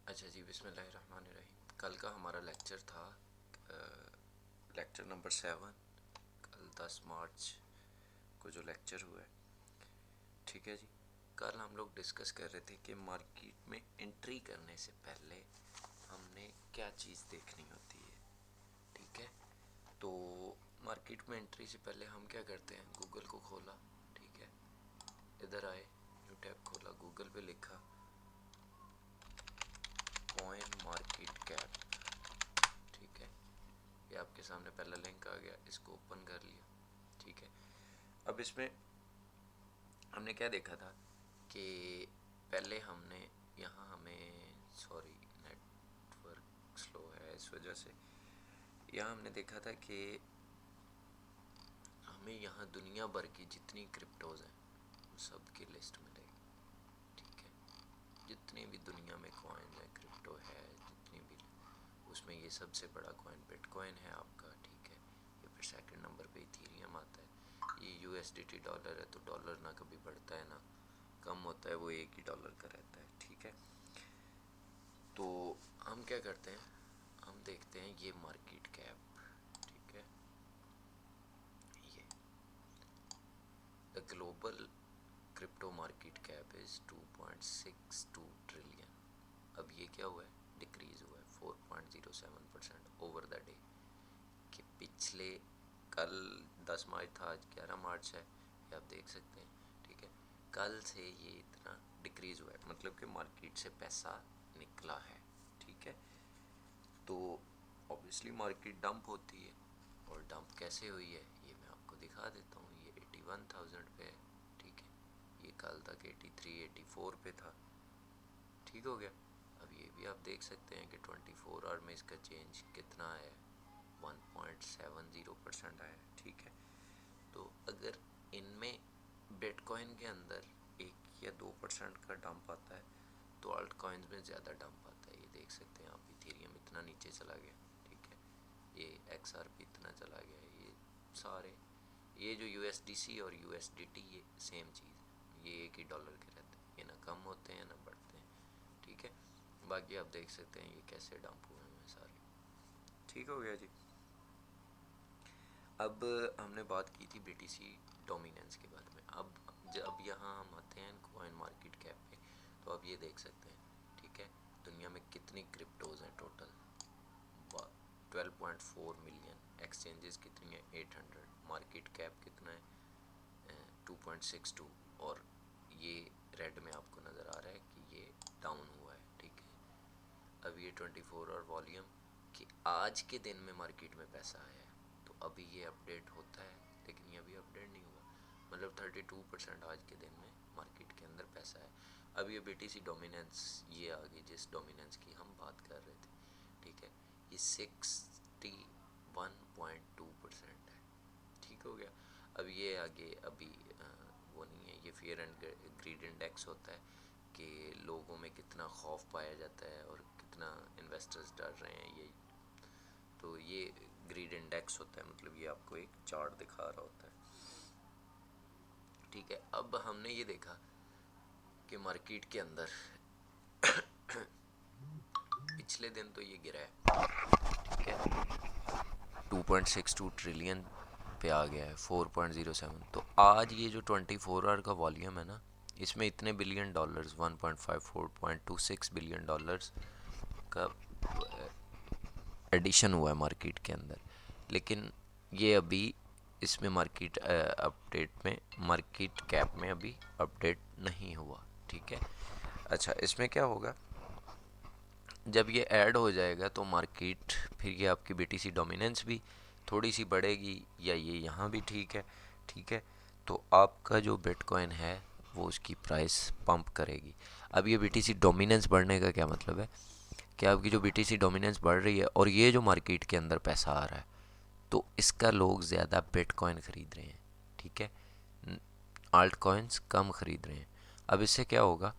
अच्छा जी, बिस्मिल्लाहिर्रहमानिर्रहीम। कल का हमारा लेक्चर था लेक्चर नंबर 7। कल 10 मार्च को जो लेक्चर हुआ है, ठीक है जी। कल हम लोग डिस्कस कर रहे थे कि मार्केट में एंट्री करने से पहले हमने क्या चीज़ देखनी होती है, ठीक है। तो मार्केट में एंट्री से पहले हम क्या करते हैं, गूगल को खोला, ठीक है, इधर आए, न्यू टैब खोला, गूगल पे लिखा कॉइन मार्केट कैप, ठीक है। ये आपके सामने पहला लिंक आ गया, इसको ओपन कर लिया, ठीक है। अब इसमें हमने क्या देखा था कि पहले हमने यहाँ हमें सॉरी नेटवर्क स्लो है इस वजह से, यहाँ हमने देखा था कि हमें यहाँ दुनिया भर की जितनी क्रिप्टोज हैं सब की लिस्ट मिलेगी, ठीक है। जितनी भी दुनिया में कॉइन है, क्रिप्टो है, जितनी भी, उसमें ये सबसे बड़ा कॉइन बिटकॉइन है आपका, ठीक है। ये फिर सेकंड नंबर पे इथेरियम आता है। ये यूएसडीटी डॉलर है, तो डॉलर ना कभी बढ़ता है ना कम होता है, वो एक ही डॉलर का रहता है, ठीक है। तो हम क्या करते हैं, हम देखते हैं ये मार्केट कैप, ठीक है। ये the global crypto market cap is 2.62 trillion. अब ये क्या हुआ है, डिक्रीज़ हुआ है 4.07% ओवर द डे। कि पिछले कल 10 मार्च था, आज 11 मार्च है, ये आप देख सकते हैं, ठीक है। कल से ये इतना डिक्रीज़ हुआ है, मतलब कि मार्केट से पैसा निकला है, ठीक है। तो ऑब्वियसली मार्केट डंप होती है, और डंप कैसे हुई है ये मैं आपको दिखा देता हूँ। ये 81,000 पे है, ठीक है। ये कल तक 83 84 पे था, ठीक हो गया। अब ये भी आप देख सकते हैं कि 24 आवर में इसका चेंज कितना है, 1.70% आया, ठीक है। तो अगर इनमें बिटकॉइन के अंदर 1 या 2% का डंप आता है, तो अल्ट कॉइन्स में ज़्यादा डंप आता है। ये देख सकते हैं आप, इथेरियम इतना नीचे चला गया, ठीक है। ये XRP इतना चला गया, ये सारे, ये जो USDC और USDT ये सेम चीज़, ये एक ही डॉलर के रहते हैं, ये ना कम होते हैं ना बढ़ते हैं, ठीक है। बाकी आप देख सकते हैं ये कैसे डंप हुए हैं सारे, ठीक हो गया जी। अब हमने बात की थी BTC डोमिनेंस के बारे में। अब जब यहाँ हम आते हैं कॉइन मार्केट कैप पे, तो अब ये देख सकते हैं, ठीक है, दुनिया में कितनी क्रिप्टोज हैं टोटल, 12.4 मिलियन, एक्सचेंजेस कितनी है 800, मार्केट कैप कितना है 2.62, और ये रेड में आपको नज़र आ रहा है कि ये डाउन हुआ है, ठीक है। अब ये 24 और वॉल्यूम कि आज के दिन में मार्केट में पैसा आया है, तो अभी ये अपडेट होता है, लेकिन ये अभी अपडेट नहीं हुआ, मतलब 32% आज के दिन में मार्केट के अंदर पैसा है। अब ये BTC डोमिनेंस ये आ गई, जिस डोमिनेंस की हम बात कर रहे थे, ठीक है। ये 61.2% है, ठीक हो गया। अब ये आगे अभी वो नहीं है, ये फियर एंड ग्रीड इंडेक्स होता है कि लोगों में कितना खौफ पाया जाता है और कितना इन्वेस्टर्स डर रहे हैं, ये तो ये ग्रीड इंडेक्स होता है, मतलब ये आपको एक चार्ट दिखा रहा होता है, ठीक है। अब हमने ये देखा कि मार्केट के अंदर पिछले दिन तो ये गिरा है, ठीक है, 2.62 ट्रिलियन पे आ गया है, 4.07। तो आज ये जो 24 आवर का वॉल्यूम है ना, इसमें इतने बिलियन डॉलर्स, 1.54.26 बिलियन डॉलर्स का एडिशन हुआ है मार्केट के अंदर। लेकिन ये अभी इसमें मार्केट अपडेट में, मार्केट कैप में अभी अपडेट नहीं हुआ, ठीक है। अच्छा, इसमें क्या होगा, जब ये ऐड हो जाएगा तो मार्केट फिर ये आपकी BTC डोमिनेंस भी थोड़ी सी बढ़ेगी, या ये यहाँ भी ठीक है, ठीक है। तो आपका जो बिटकॉइन है वो उसकी प्राइस पंप करेगी। अब ये BTC डोमिनेंस बढ़ने का क्या मतलब है कि आपकी जो BTC डोमिनेंस बढ़ रही है और ये जो मार्केट के अंदर पैसा आ रहा है, तो इसका लोग ज़्यादा बिटकॉइन ख़रीद रहे हैं, ठीक है, आल्ट कॉइन्स कम ख़रीद रहे हैं। अब इससे क्या होगा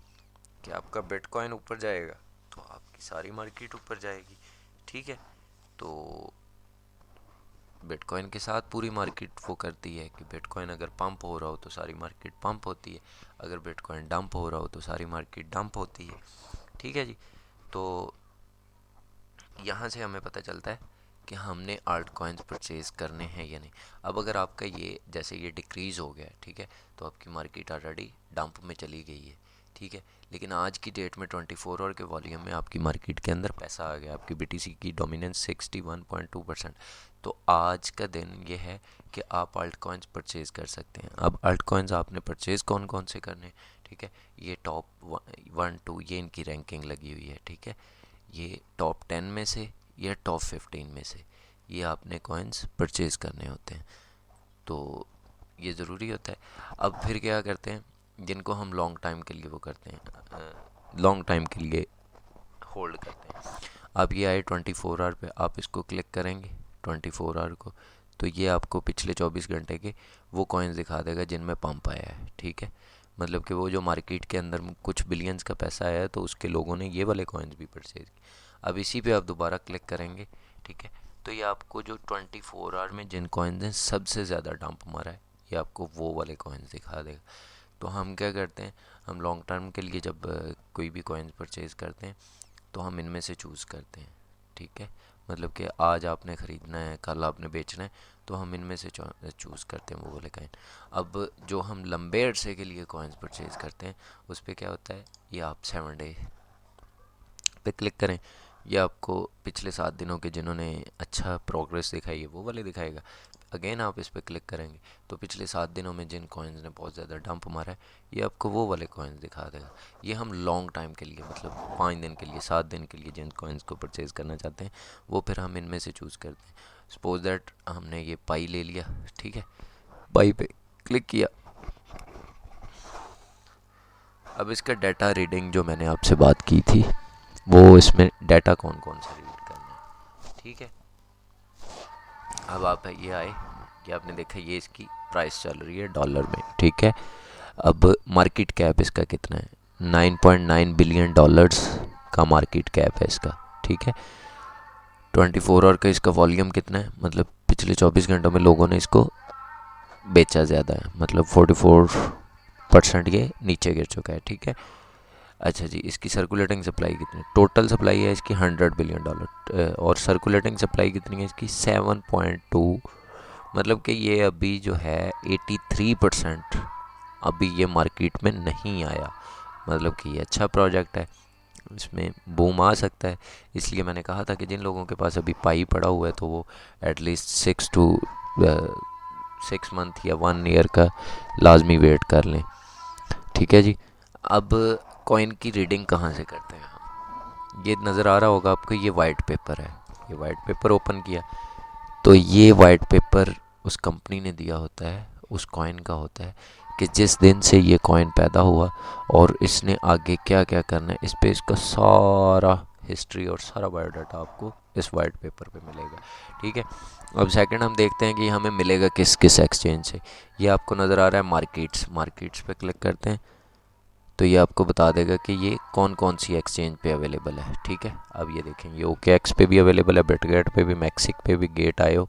कि आपका बिटकॉइन ऊपर जाएगा तो आपकी सारी मार्केट ऊपर जाएगी, ठीक है। तो बिटकॉइन के साथ पूरी मार्केट वो करती है कि बिटकॉइन अगर पंप हो रहा हो तो सारी मार्केट पंप होती है, अगर बिटकॉइन डंप हो रहा हो तो सारी मार्केट डंप होती है, ठीक है जी। तो यहाँ से हमें पता चलता है कि हमने आल्ट कॉइन्स परचेज़ करने हैं या नहीं। अब अगर आपका ये जैसे ये डिक्रीज़ हो गया है, ठीक है, तो आपकी मार्केट ऑलरेडी डंप में चली गई है, ठीक है। लेकिन आज की डेट में 24 आवर के वॉल्यूम में आपकी मार्केट के अंदर पैसा आ गया, आपकी बीटीसी की डोमिनेंस 61.2%। तो आज का दिन ये है कि आप आल्ट कॉइन्स परचेज़ कर सकते हैं। अब आल्ट कॉइन्स आपने परचेज़ कौन कौन से करने, ठीक है, ये टॉप 1 2 ये इनकी रैंकिंग लगी हुई है, ठीक है। ये टॉप 10 में से या टॉप 15 में से ये आपने कॉइन्स परचेज़ करने होते हैं, तो ये ज़रूरी होता है। अब फिर क्या करते हैं, जिनको हम लॉन्ग टाइम के लिए वो करते हैं, लॉन्ग टाइम के लिए होल्ड करते हैं। अब ये आए 24 आवर पे, आप इसको क्लिक करेंगे 24 आवर को, तो ये आपको पिछले 24 घंटे के वो कॉइन्स दिखा देगा जिनमें पंप आया है, ठीक है। मतलब कि वो जो मार्केट के अंदर कुछ बिलियंस का पैसा आया है, तो उसके लोगों ने ये वाले कॉइन्स भी परचेज किए। अब इसी पे आप दोबारा क्लिक करेंगे, ठीक है, तो ये आपको जो 24 आवर में जिन कॉइन्स ने सबसे ज़्यादा डंप मारा है, ये आपको वो वाले कॉइन्स दिखा देगा। तो हम क्या करते हैं, हम लॉन्ग टर्म के लिए जब कोई भी कॉइन्स परचेज़ करते हैं तो हम इनमें से चूज़ करते हैं, ठीक है। मतलब कि आज आपने ख़रीदना है, कल आपने बेचना है, तो हम इनमें से चूज़ करते हैं वो वाले कॉइन। अब जो हम लंबे अरसे के लिए कॉइन्स परचेज़ करते हैं, उस पर क्या होता है, ये आप 7 डे पे क्लिक करें, ये आपको पिछले 7 दिनों के जिन्होंने अच्छा प्रोग्रेस दिखाई है वो वाले दिखाएगा। अगेन आप इस पर क्लिक करेंगे तो पिछले 7 दिनों में जिन कॉइन्स ने बहुत ज़्यादा डंप मारा है, ये आपको वो वाले कॉइन्स दिखा देगा। ये हम लॉन्ग टाइम के लिए, मतलब 5 दिन के लिए, 7 दिन के लिए जिन कॉइन्स को परचेज़ करना चाहते हैं, वो फिर हम इनमें से चूज़ करते हैं। सपोज दैट हमने ये पाई ले लिया, ठीक है, पाई पे क्लिक किया। अब इसका डाटा रीडिंग जो मैंने आपसे बात की थी, वो इसमें डाटा कौन कौन सा रीड करना है, ठीक है। अब आप ये आए कि आपने देखा ये इसकी प्राइस चल रही है डॉलर में, ठीक है। अब मार्केट कैप इसका कितना है, 9.9 बिलियन डॉलर्स का मार्केट कैप है इसका, ठीक है। 24 आवर का इसका वॉल्यूम कितना है, मतलब पिछले 24 घंटों में लोगों ने इसको बेचा ज़्यादा है, मतलब 44% ये नीचे गिर चुका है, ठीक है। अच्छा जी, इसकी सर्कुलेटिंग सप्लाई कितनी, टोटल सप्लाई है इसकी 100 बिलियन डॉलर, और सर्कुलेटिंग सप्लाई कितनी है इसकी 7.2। मतलब कि ये अभी जो है 83% अभी ये मार्केट में नहीं आया। मतलब कि ये अच्छा प्रोजेक्ट है, इसमें बूम आ सकता है। इसलिए मैंने कहा था कि जिन लोगों के पास अभी पाई पड़ा हुआ है तो वो एटलीस्ट 6 मंथ या 1 ईयर का लाजमी वेट कर लें, ठीक है जी। अब कॉइन की रीडिंग कहाँ से करते हैं हम, ये नज़र आ रहा होगा आपको, ये वाइट पेपर है। ये वाइट पेपर ओपन किया तो ये वाइट पेपर उस कंपनी ने दिया होता है, उस कॉइन का होता है कि जिस दिन से ये कॉइन पैदा हुआ और इसने आगे क्या क्या करना है, इस पर इसका सारा हिस्ट्री और सारा बायोडाटा आपको इस वाइट पेपर पे मिलेगा, ठीक है। अब सेकंड हम देखते हैं कि हमें मिलेगा किस किस एक्सचेंज से। ये आपको नज़र आ रहा है मार्केट्स पे क्लिक करते हैं तो ये आपको बता देगा कि ये कौन कौन सी एक्सचेंज पे अवेलेबल है, ठीक है। अब ये देखें, ये OKX पे भी अवेलेबल है, बिटगेट पे भी, मैक्सिक पे भी, गेट आयो,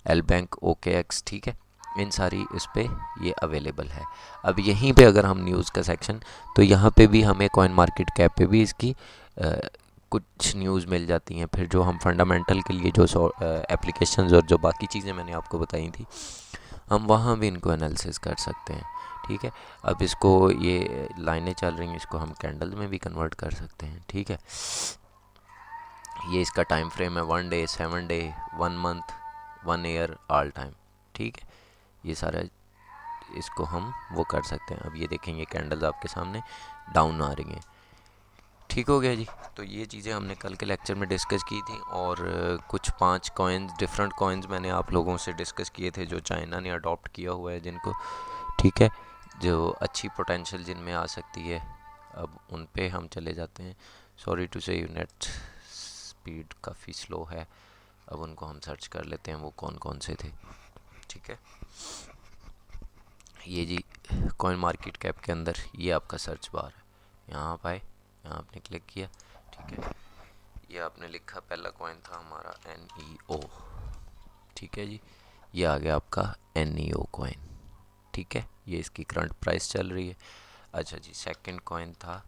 एल बैंक, OKX, ठीक है। इन सारी इस पे ये अवेलेबल है। अब यहीं पे अगर हम न्यूज़ का सेक्शन, तो यहाँ पे भी हमें कॉइन मार्केट कैप पे भी इसकी कुछ न्यूज़ मिल जाती हैं। फिर जो हम फंडामेंटल के लिए जो एप्लीकेशंस और जो बाकी चीज़ें मैंने आपको बताई थी, हम वहाँ भी इनको एनालिसिस कर सकते हैं, ठीक है। अब इसको ये लाइनें चल रही हैं, इसको हम कैंडल में भी कन्वर्ट कर सकते हैं, ठीक है। ये इसका टाइम फ्रेम है 1 day, 7 day, 1 month, 1 year, all time, ठीक है। ये सारा इसको हम वो कर सकते हैं। अब ये देखेंगे कैंडल्स आपके सामने डाउन आ रही हैं, ठीक हो गया जी। तो ये चीज़ें हमने कल के लेक्चर में डिस्कस की थी, और कुछ 5 कॉइन्स, डिफरेंट कॉइन्स मैंने आप लोगों से डिस्कस किए थे जो चाइना ने अडॉप्ट किया हुआ है जिनको, ठीक है, जो अच्छी पोटेंशियल जिनमें आ सकती है। अब उन पे हम चले जाते हैं। सॉरी टू से नेट स्पीड काफ़ी स्लो है। अब उनको हम सर्च कर लेते हैं वो कौन कौन से थे, ठीक है। ये जी कॉइन मार्केट कैप के अंदर ये आपका सर्च बार है, यहाँ आप आए, यहाँ आपने क्लिक किया, ठीक है। ये आपने लिखा, पहला कॉइन था हमारा NEO, ठीक है जी। ये आ गया आपका NEO कॉइन, ठीक है। ये इसकी करंट प्राइस चल रही है। अच्छा जी, सेकंड कॉइन था